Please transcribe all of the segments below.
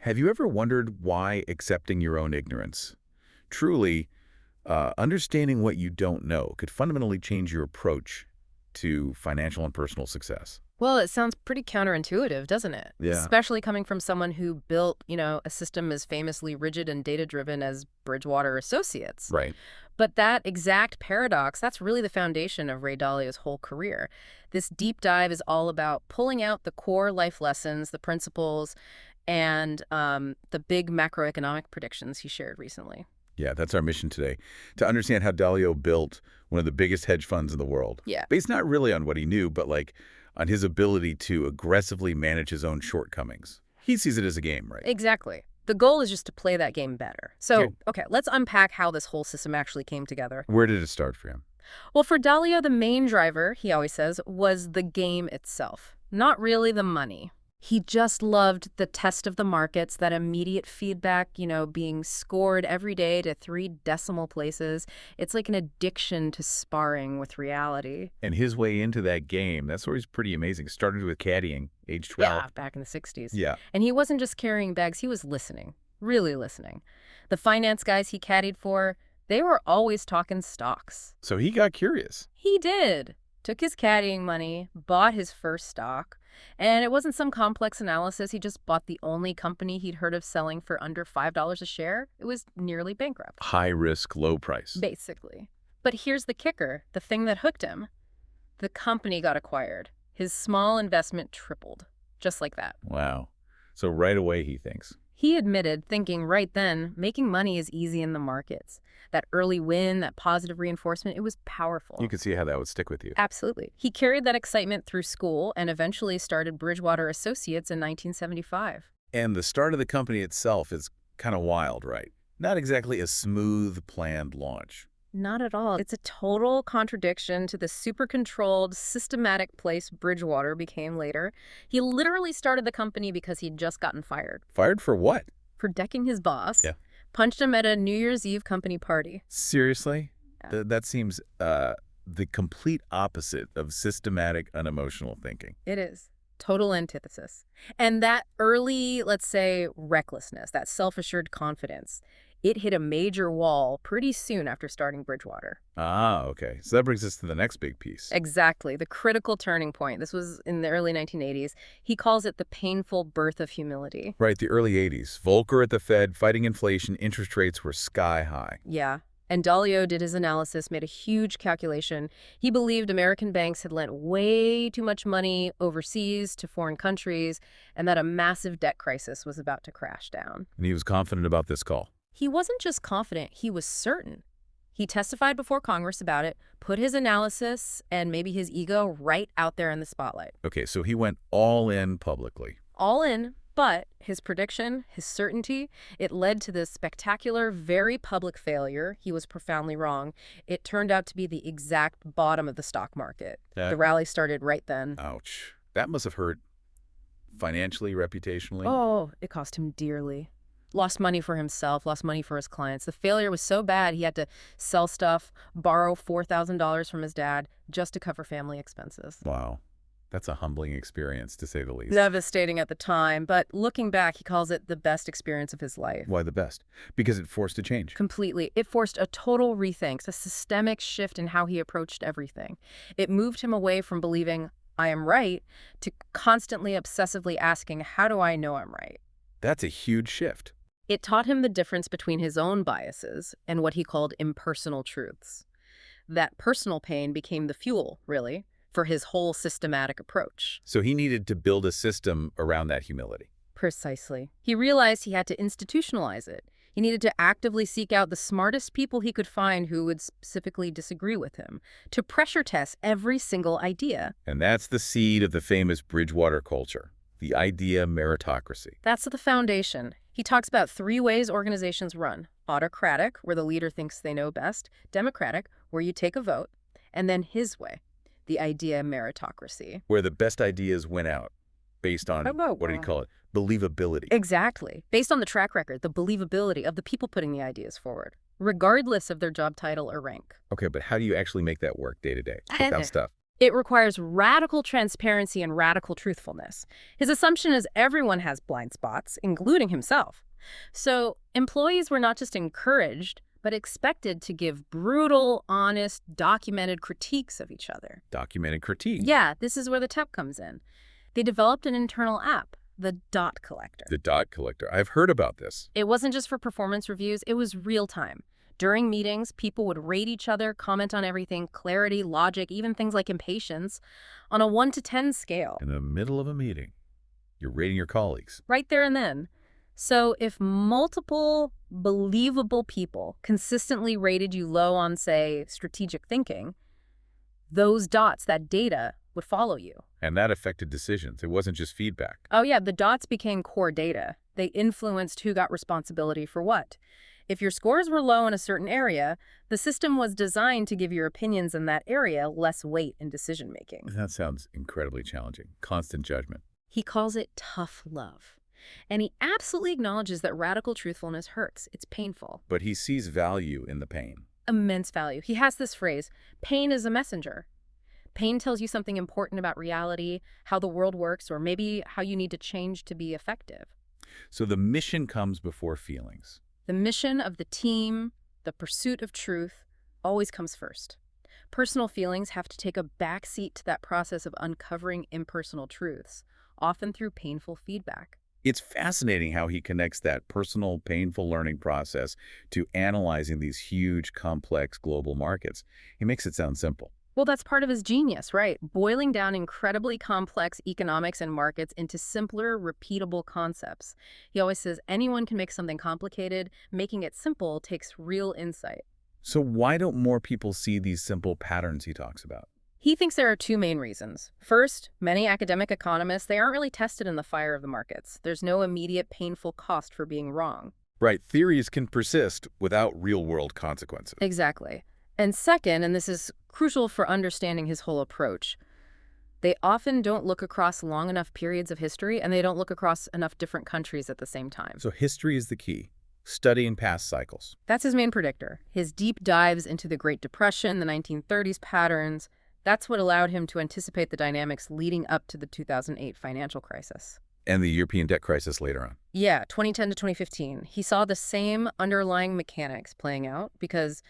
Have you ever wondered why accepting your own ignorance? Truly, understanding what you don't know could fundamentally change your approach to financial and personal success. Well, it sounds pretty counterintuitive, doesn't it? Yeah. Especially coming from someone who built, a system as famously rigid and data-driven as Bridgewater Associates. Right. But that exact paradox, that's really the foundation of Ray Dalio's whole career. This deep dive is all about pulling out the core life lessons, the principles, and the big macroeconomic predictions he shared recently. Yeah, that's our mission today, to understand how Dalio built one of the biggest hedge funds in the world. Yeah. Based not really on what he knew, but on his ability to aggressively manage his own shortcomings. He sees it as a game, right? Exactly. The goal is just to play that game better. So, Yeah. okay, let's unpack how this whole system actually came together. Where did it start for him? Well, for Dalio, the main driver, he always says, was the game itself, not really the money. He just loved the test of the markets, that immediate feedback, being scored every day to 3 decimal places. It's like an addiction to sparring with reality. And his way into that game, that story's pretty amazing. Started with caddying, age 12. Yeah, back in the 60s. Yeah. And he wasn't just carrying bags, he was listening, really listening. The finance guys he caddied for, they were always talking stocks. So he got curious. He did. Took his caddying money, bought his first stock, and it wasn't some complex analysis. He just bought the only company he'd heard of selling for under $5 a share. It was nearly bankrupt. High risk, low price. Basically. But here's the kicker, the thing that hooked him. The company got acquired. His small investment tripled. Just like that. Wow. So right away he thinks. He admitted, thinking right then, making money is easy in the markets. That early win, that positive reinforcement, it was powerful. You could see how that would stick with you. Absolutely. He carried that excitement through school and eventually started Bridgewater Associates in 1975. And the start of the company itself is kind of wild, right? Not exactly a smooth, planned launch. Not at all. It's a total contradiction to the super-controlled, systematic place Bridgewater became later. He literally started the company because he'd just gotten fired. Fired for what? For decking his boss. Yeah. Punched him at a New Year's Eve company party. Seriously? Yeah. That seems the complete opposite of systematic, unemotional thinking. It is. Total antithesis. And that early, let's say, recklessness, that self-assured confidence, it hit a major wall pretty soon after starting Bridgewater. Ah, okay. So that brings us to the next big piece. Exactly. The critical turning point. This was in the early 1980s. He calls it the painful birth of humility. Right, the early 80s. Volcker at the Fed, fighting inflation, interest rates were sky high. Yeah. And Dalio did his analysis, made a huge calculation. He believed American banks had lent way too much money overseas to foreign countries and that a massive debt crisis was about to crash down. And he was confident about this call. He wasn't just confident, he was certain. He testified before Congress about it, put his analysis and maybe his ego right out there in the spotlight. Okay, so he went all in publicly. All in, but his prediction, his certainty, it led to this spectacular, very public failure. He was profoundly wrong. It turned out to be the exact bottom of the stock market. The rally started right then. Ouch. That must have hurt financially, reputationally. Oh, it cost him dearly. Lost money for himself, lost money for his clients. The failure was so bad he had to sell stuff, borrow $4,000 from his dad just to cover family expenses. Wow. That's a humbling experience, to say the least. Devastating at the time, but looking back, he calls it the best experience of his life. Why the best? Because it forced a change. Completely. It forced a total rethink, a systemic shift in how he approached everything. It moved him away from believing, I am right, to constantly obsessively asking, how do I know I'm right? That's a huge shift. It taught him the difference between his own biases and what he called impersonal truths. That personal pain became the fuel, really, for his whole systematic approach. So he needed to build a system around that humility. Precisely. He realized he had to institutionalize it. He needed to actively seek out the smartest people he could find who would specifically disagree with him, to pressure test every single idea. And that's the seed of the famous Bridgewater culture, the idea meritocracy. That's the foundation. He talks about 3 ways organizations run. Autocratic, where the leader thinks they know best. Democratic, where you take a vote. And then his way, the idea meritocracy. Where the best ideas win out, based on, what do you call it, believability. Exactly. Based on the track record, the believability of the people putting the ideas forward, regardless of their job title or rank. Okay, but how do you actually make that work day to day without stuff? It requires radical transparency and radical truthfulness. His assumption is everyone has blind spots, including himself. So employees were not just encouraged, but expected to give brutal, honest, documented critiques of each other. Documented critique. Yeah, this is where the tech comes in. They developed an internal app, the dot collector. The dot collector. I've heard about this. It wasn't just for performance reviews, it was real time. During meetings, people would rate each other, comment on everything, clarity, logic, even things like impatience, on a 1 to 10 scale. In the middle of a meeting, you're rating your colleagues. Right there and then. So if multiple believable people consistently rated you low on, say, strategic thinking, those dots, that data, would follow you. And that affected decisions. It wasn't just feedback. Oh yeah, the dots became core data. They influenced who got responsibility for what. If your scores were low in a certain area, the system was designed to give your opinions in that area less weight in decision-making. That sounds incredibly challenging. Constant judgment. He calls it tough love. And he absolutely acknowledges that radical truthfulness hurts. It's painful. But he sees value in the pain. Immense value. He has this phrase, pain is a messenger. Pain tells you something important about reality, how the world works, or maybe how you need to change to be effective. So the mission comes before feelings. The mission of the team, the pursuit of truth, always comes first. Personal feelings have to take a backseat to that process of uncovering impersonal truths, often through painful feedback. It's fascinating how he connects that personal, painful learning process to analyzing these huge, complex global markets. He makes it sound simple. Well, that's part of his genius, right? Boiling down incredibly complex economics and markets into simpler, repeatable concepts. He always says anyone can make something complicated. Making it simple takes real insight. So why don't more people see these simple patterns he talks about? He thinks there are two main reasons. First, many academic economists, they aren't really tested in the fire of the markets. There's no immediate painful cost for being wrong. Right, theories can persist without real-world consequences. Exactly. And second, and this is crucial for understanding his whole approach, they often don't look across long enough periods of history, and they don't look across enough different countries at the same time. So history is the key. Studying past cycles. That's his main predictor. His deep dives into the Great Depression, the 1930s patterns, that's what allowed him to anticipate the dynamics leading up to the 2008 financial crisis. And the European debt crisis later on. Yeah, 2010 to 2015. He saw the same underlying mechanics playing out because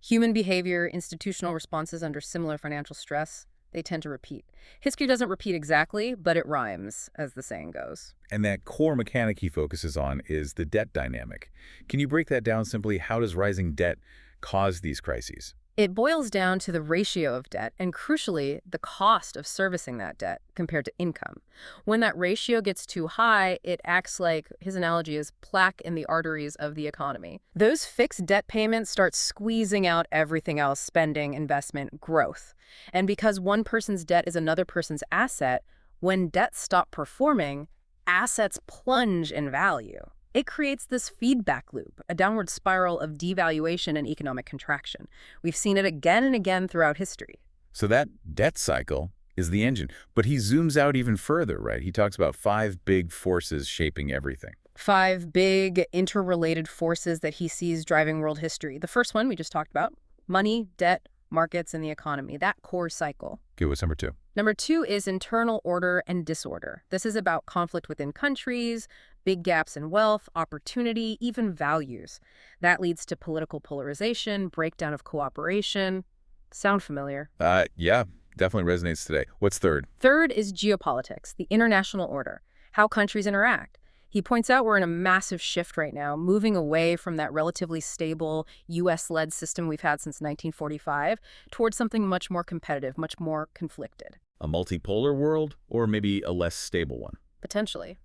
human behavior, institutional responses under similar financial stress, they tend to repeat. History doesn't repeat exactly, but it rhymes, as the saying goes. And that core mechanic he focuses on is the debt dynamic. Can you break that down simply? How does rising debt cause these crises? It boils down to the ratio of debt and, crucially, the cost of servicing that debt compared to income. When that ratio gets too high, it acts like, his analogy is, plaque in the arteries of the economy. Those fixed debt payments start squeezing out everything else: spending, investment, growth. And because one person's debt is another person's asset, when debts stop performing, assets plunge in value. It creates this feedback loop, a downward spiral of devaluation and economic contraction. We've seen it again and again throughout history. So that debt cycle is the engine. But he zooms out even further, right? He talks about 5 big forces shaping everything. 5 big interrelated forces that he sees driving world history. The first one we just talked about: money, debt, markets, and the economy, that core cycle. Okay, what's number 2? Number 2 is internal order and disorder. This is about conflict within countries, big gaps in wealth, opportunity, even values. That leads to political polarization, breakdown of cooperation. Sound familiar? Yeah, definitely resonates today. What's third? Third is geopolitics, the international order, how countries interact. He points out we're in a massive shift right now, moving away from that relatively stable U.S.-led system we've had since 1945 towards something much more competitive, much more conflicted. A multipolar world, or maybe a less stable one? Potentially.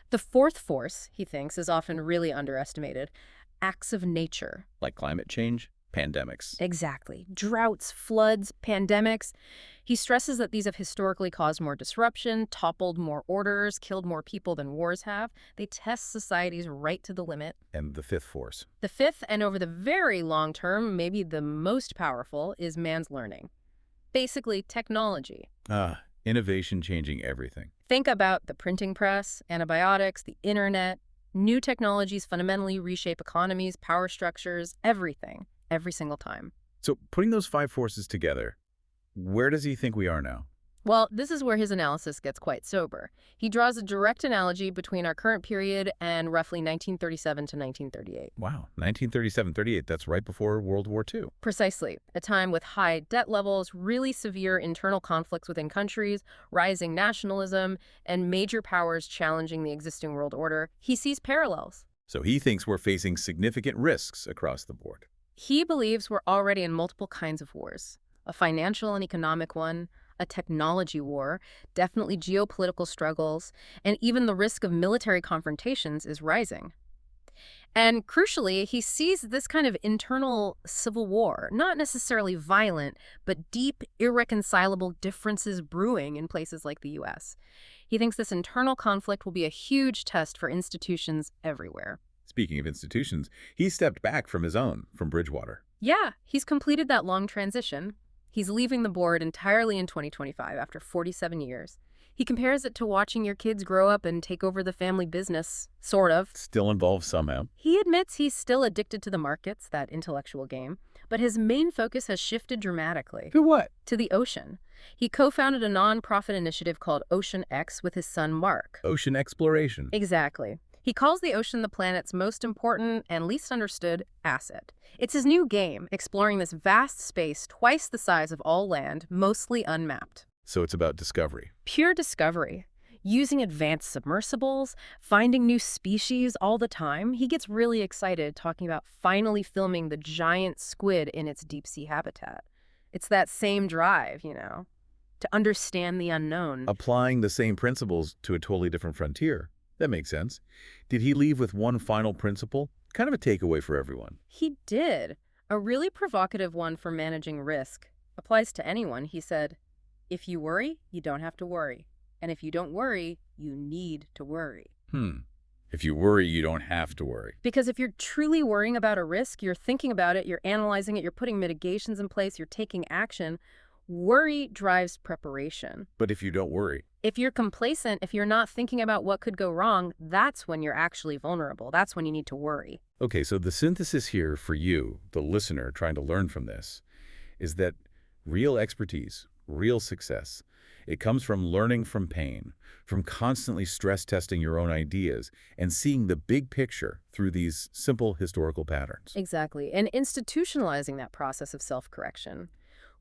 The fourth force, he thinks, is often really underestimated: acts of nature. Like climate change, pandemics. Exactly. Droughts, floods, pandemics. He stresses that these have historically caused more disruption, toppled more orders, killed more people than wars have. They test societies right to the limit. And the fifth force? The fifth, and over the very long term, maybe the most powerful, is man's learning. Basically, technology. Innovation changing everything. Think about the printing press, antibiotics, the internet. New technologies fundamentally reshape economies, power structures, everything, every single time. So putting those 5 forces together, Where does he think we are now? Well, this is where his analysis gets quite sober. He draws a direct analogy between our current period and roughly 1937 to 1938. Wow, 1937-38, that's right before World War II. Precisely. A time with high debt levels, really severe internal conflicts within countries, rising nationalism, and major powers challenging the existing world order. He sees parallels. So he thinks we're facing significant risks across the board. He believes we're already in multiple kinds of wars. A financial and economic one, a technology war, definitely geopolitical struggles, and even the risk of military confrontations is rising. And crucially, he sees this kind of internal civil war, not necessarily violent, but deep, irreconcilable differences brewing in places like the US. He thinks this internal conflict will be a huge test for institutions everywhere. Speaking of institutions, he stepped back from his own, from Bridgewater. Yeah, he's completed that long transition. He's leaving the board entirely in 2025 after 47 years. He compares it to watching your kids grow up and take over the family business, sort of. Still involved somehow. He admits he's still addicted to the markets, that intellectual game, but his main focus has shifted dramatically. To what? To the ocean. He co-founded a non-profit initiative called OceanX with his son Mark. Ocean exploration. Exactly. He calls the ocean the planet's most important and least understood asset. It's his new game, exploring this vast space twice the size of all land, mostly unmapped. So it's about discovery. Pure discovery. Using advanced submersibles, finding new species all the time. He gets really excited talking about finally filming the giant squid in its deep-sea habitat. It's that same drive, to understand the unknown. Applying the same principles to a totally different frontier. That makes sense. Did he leave with one final principle? Kind of a takeaway for everyone. He did. A really provocative one for managing risk. Applies to anyone. He said, if you worry, you don't have to worry. And if you don't worry, you need to worry. If you worry, you don't have to worry. Because if you're truly worrying about a risk, you're thinking about it, you're analyzing it, you're putting mitigations in place, you're taking action. Worry drives preparation. But if you don't worry? If you're complacent, if you're not thinking about what could go wrong, that's when you're actually vulnerable. That's when you need to worry. Okay, so the synthesis here for you, the listener trying to learn from this, is that real expertise, real success, it comes from learning from pain, from constantly stress testing your own ideas and seeing the big picture through these simple historical patterns. Exactly. And institutionalizing that process of self-correction.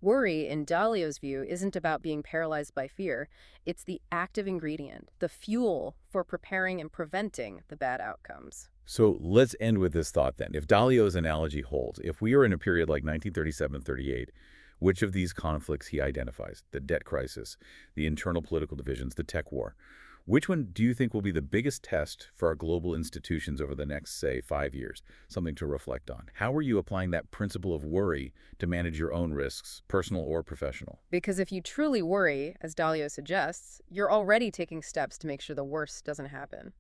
Worry, in Dalio's view, isn't about being paralyzed by fear. It's the active ingredient, the fuel for preparing and preventing the bad outcomes. So let's end with this thought then. If Dalio's analogy holds, if we are in a period like 1937-38, which of these conflicts he identifies, the debt crisis, the internal political divisions, the tech war, which one do you think will be the biggest test for our global institutions over the next, say, 5 years? Something to reflect on. How are you applying that principle of worry to manage your own risks, personal or professional? Because if you truly worry, as Dalio suggests, you're already taking steps to make sure the worst doesn't happen.